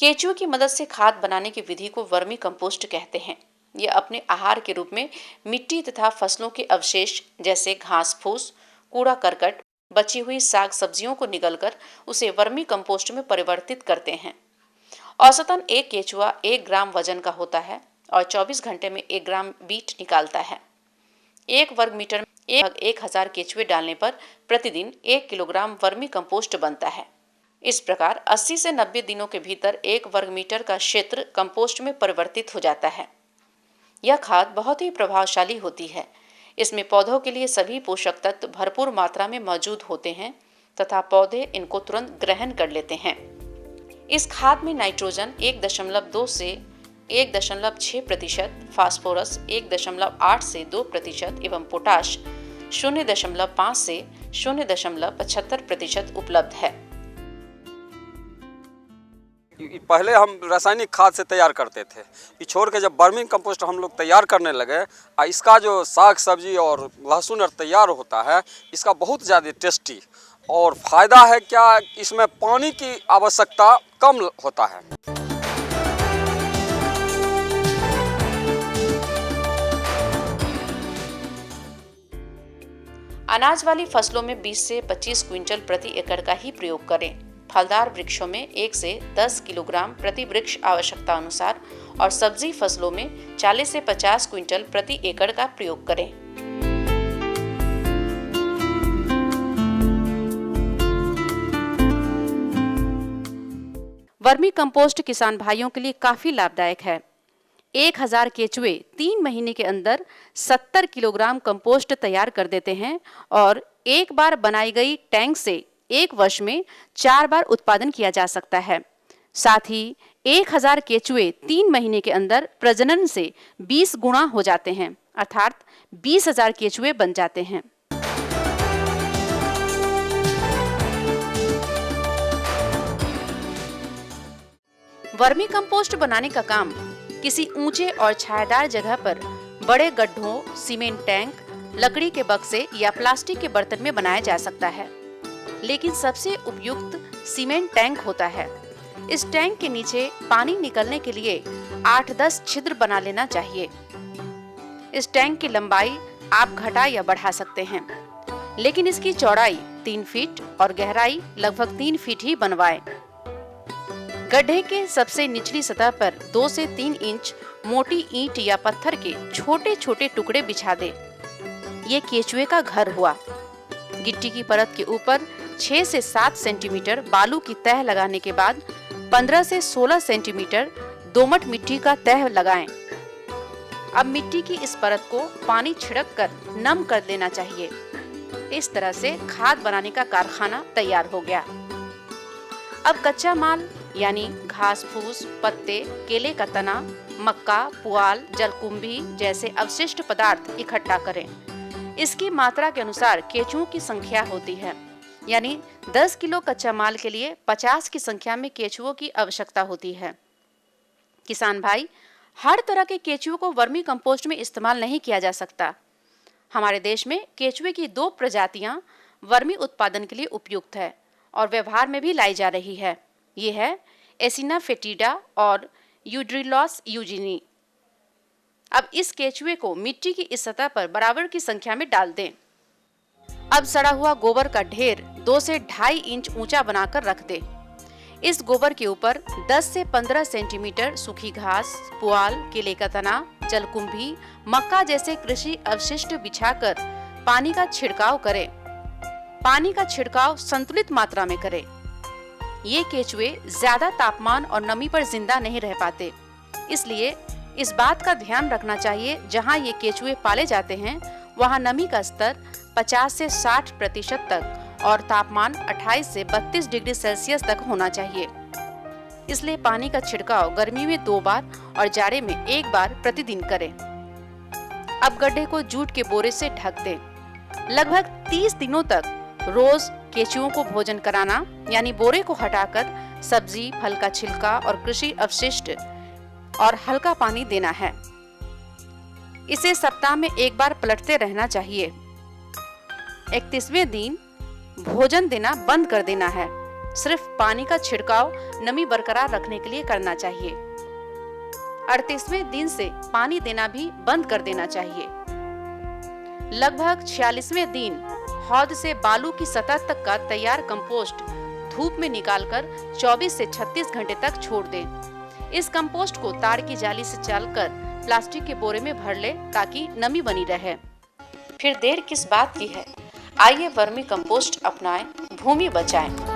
केचुए की मदद से खाद बनाने की विधि को वर्मी कंपोस्ट कहते हैं। यह अपने आहार के रूप में मिट्टी तथा फसलों के अवशेष जैसे घास फूस, कूड़ा करकट, बची हुई साग सब्जियों को निगलकर उसे वर्मी कंपोस्ट में परिवर्तित करते हैं। औसतन एक केचुआ 1 ग्राम वजन का होता है और 24 घंटे में 1 ग्राम बीट निकालता है। 1 वर्ग मीटर में 1000 केचुए डालने पर प्रतिदिन 1 किलोग्राम वर्मी कंपोस्ट बनता है। इस प्रकार 80 से 90 दिनों के भीतर 1 वर्ग मीटर का क्षेत्र कंपोस्ट में परिवर्तित हो जाता है। यह खाद बहुत ही प्रभावशाली होती है। इसमें पौधों के लिए सभी पोषक तत्व भरपूर मात्रा में मौजूद होते हैं तथा पौधे इनको तुरंत ग्रहण कर लेते हैं। इस खाद में नाइट्रोजन 1.2 से 1.6%, फास्फोरस 1.8 से 2% एवं पोटाश 0.5 से 0.75% उपलब्ध है। पहले हम रासायनिक खाद से तैयार करते थे, ये छोड़ के जब वर्मी कंपोस्ट हम लोग तैयार करने लगे, इसका जो साग सब्जी और लहसुन और तैयार होता है, इसका बहुत ज़्यादा टेस्टी और फ़ायदा है क्या, इसमें पानी की आवश्यकता कम होता है। अनाज वाली फसलों में 20 से 25 क्विंटल प्रति एकड़ का ही प्रयोग करें। फलदार वृक्षों में 1 से 10 किलोग्राम प्रति वृक्ष आवश्यकता अनुसार और सब्जी फसलों में 40 से 50 क्विंटल प्रति एकड़ का प्रयोग करें। वर्मी कंपोस्ट किसान भाइयों के लिए काफी लाभदायक है। 1000 केचुए 3 महीने के अंदर 70 किलोग्राम कंपोस्ट तैयार कर देते हैं और एक बार बनाई गई टैंक से 1 वर्ष में 4 बार उत्पादन किया जा सकता है। साथ ही 1000 केचुए 3 महीने के अंदर प्रजनन से 20 गुना हो जाते हैं, अर्थात 20,000 केचुए बन जाते हैं। वर्मी कंपोस्ट बनाने का काम किसी ऊंचे और छायादार जगह पर बड़े गड्ढों, सीमेंट टैंक, लकड़ी के बक्से या प्लास्टिक के बर्तन में बनाया जा सकता है, लेकिन सबसे उपयुक्त सीमेंट टैंक होता है। इस टैंक के नीचे पानी निकलने के लिए 8-10 छिद्र बना लेना चाहिए। इस टैंक की लंबाई आप घटा या बढ़ा सकते हैं, लेकिन इसकी चौड़ाई 3 फीट और गहराई लगभग 3 फीट ही बनवाएं। गड्ढे के सबसे निचली सतह पर 2 से 3 इंच मोटी ईंट या पत्थर के छोटे छोटे टुकड़े बिछा दे। ये केचुए का घर हुआ। गिट्टी की परत के ऊपर 6 से 7 सेंटीमीटर बालू की तह लगाने के बाद 15 से 16 सेंटीमीटर दोमट मिट्टी का तह लगाएं। अब मिट्टी की इस परत को पानी छिड़क कर नम कर देना चाहिए। इस तरह से खाद बनाने का कारखाना तैयार हो गया। अब कच्चा माल यानी घास फूस, पत्ते, केले का तना, मक्का, पुआल, जलकुंभी जैसे अवशिष्ट पदार्थ इकट्ठा करें। इसकी मात्रा के अनुसार केचुओं की संख्या होती है, यानी 10 किलो कच्चा माल के लिए 50 की संख्या में केचुओं की आवश्यकता होती है। किसान भाई, हर तरह के केचुओं को वर्मी कंपोस्ट में इस्तेमाल नहीं किया जा सकता। हमारे देश में केचुए की 2 प्रजातियां वर्मी उत्पादन के लिए उपयुक्त है और व्यवहार में भी लाई जा रही है। ये है एसिना फेटिडा और यूड्रिलॉस यूजिनी। अब इस केचुए को मिट्टी की इस सतह पर बराबर की संख्या में डाल दें। अब सड़ा हुआ गोबर का ढेर 2 से 2.5 इंच ऊंचा बनाकर रख दें। इस गोबर के ऊपर 10 से 15 सेंटीमीटर सूखी घास, पुआल, केले का तना, जलकुंभी, मक्का जैसे कृषि अवशिष्ट बिछाकर पानी का छिड़काव करें। पानी का छिड़काव संतुलित मात्रा में करें। ये केचुए ज्यादा तापमान और नमी पर जिंदा नहीं रह पाते, इसलिए इस बात का ध्यान रखना चाहिए जहां ये केचुए पाले जाते हैं वहां नमी का स्तर 50 से 60% तक और तापमान 28 से 32 डिग्री सेल्सियस तक होना चाहिए। इसलिए पानी का छिड़काव गर्मी में 2 बार और जाड़े में 1 बार प्रतिदिन करें। अब गड्ढे को जूट के बोरे से ढक दें। लगभग 30 दिनों तक रोज केचुओं को भोजन कराना, यानी बोरे को हटाकर सब्जी, फल का छिलका और कृषि अवशिष्ट और हल्का पानी देना है। इसे सप्ताह में 1 बार पलटते रहना चाहिए। 31वें दिन भोजन देना बंद कर देना है। सिर्फ पानी का छिड़काव नमी बरकरार रखने के लिए करना चाहिए। 38वें दिन से पानी देना भी बंद कर देना चाहिए। लगभग 46वें दिन हौद से बालू की सतह तक का तैयार कंपोस्ट धूप में निकालकर 24 से 36 घंटे तक छोड़ दें। इस कंपोस्ट को तार की जाली से डालकर प्लास्टिक के बोरे में भर ले ताकि नमी बनी रहे। फिर देर किस बात की है, आइए वर्मी कंपोस्ट अपनाएं, भूमि बचाएं।